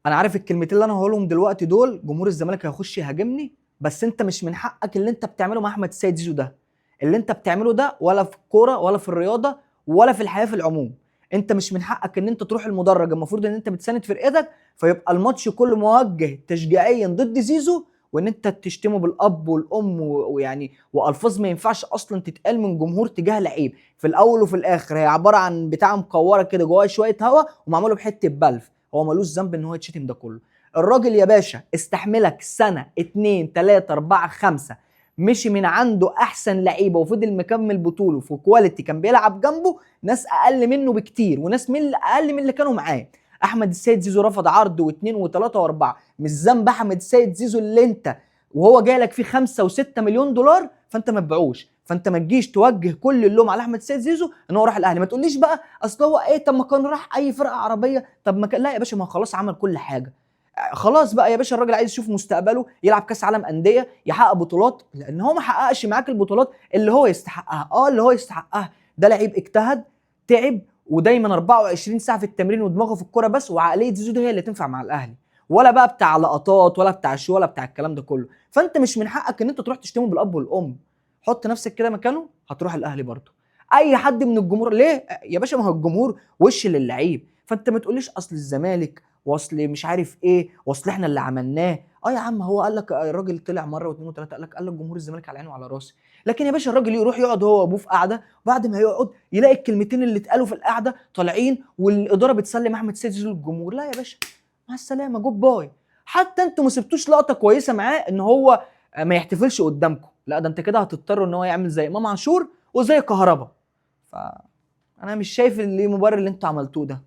انا عارف الكلمتين اللي انا هقولهم دلوقتي دول جمهور الزمالك هيخش يهاجمني، بس انت مش من حقك اللي انت بتعمله مع احمد السيد زيزو ده. اللي انت بتعمله ده ولا في الكوره ولا في الرياضه ولا في الحياه في العموم. انت مش من حقك ان انت تروح المدرج، المفروض ان انت بتساند فرقتك، فيبقى الماتش كله موجه تشجيعيا ضد زيزو، وان انت تشتمه بالاب والام ويعني والفاظ ما ينفعش اصلا تتقال من جمهور تجاه لعيب. في الاول وفي الاخر هي عباره عن بتاعه مكوره كده جواها شويه هوا ومعموله بحته بلف. هو ملوش ذنب ان هو يتشتم ده كله. الراجل يا باشا استحملك سنه اتنين تلاته اربعه خمسه، مشي من عنده احسن لعيبه وفضل مكمل بطوله في كواليتي، كان بيلعب جنبه ناس اقل منه بكتير وناس من اقل من اللي كانوا معاه. احمد السيد زيزو رفض عرض واثنين وثلاثه واربعه، مش ذنب احمد السيد زيزو اللي انت وهو جاي لك فيه 5 و6 مليون دولار فانت ما تبيعوش. فانت ما تجيش توجه كل اللوم على احمد السيد زيزو ان هو راح الاهلي. ما تقوليش بقى اصل هو ايه، طب ما كان راح اي فرقه عربيه، طب ما كان، لا يا باشا، ما هو خلاص عمل كل حاجه. خلاص بقى يا باشا، الراجل عايز يشوف مستقبله يلعب كاس عالم انديه، يحقق بطولات، لان هو ما حققش معاك البطولات اللي هو يستحقها. اللي هو يستحقها ده لعيب اجتهد، تعب، ودايما 24 ساعه في التمرين ودماغه في الكوره بس. وعقليه زيزو دي هي اللي تنفع مع الاهلي، ولا بقى بتاع لقطات ولا بتاع شو ولا بتاع الكلام ده كله. فانت مش من حقك ان انت تروح تشتمه بالاب والام. حط نفسك كده مكانه، هتروح الاهلي برضه. اي حد من الجمهور ليه يا باشا؟ ما هو الجمهور وش للعيب. فانت ما تقوليش اصل الزمالك واصل مش عارف ايه واصل احنا اللي عملناه. يا عم، هو قال لك الراجل طلع مره واثنين وثلاثه قال لك جمهور الزمالك على عيني وعلى راسي. لكن يا باشا الراجل يروح يقعد هو وابوه في قعده، بعد ما يقعد يلاقي الكلمتين اللي اتقالوا في القعده طالعين والاداره بتسلم احمد سيد زيزو للجمهور. لا يا باشا، مع السلامه، جود باي. حتى انتوا ما سبتوش لقطه كويسه معاه ان هو ما يحتفلش قدامكم. لا، ده انت كده هتضطروا ان هو يعمل زي امام عاشور وزي كهربا. فانا مش شايف اللي مبرر اللي انتوا عملتوه ده.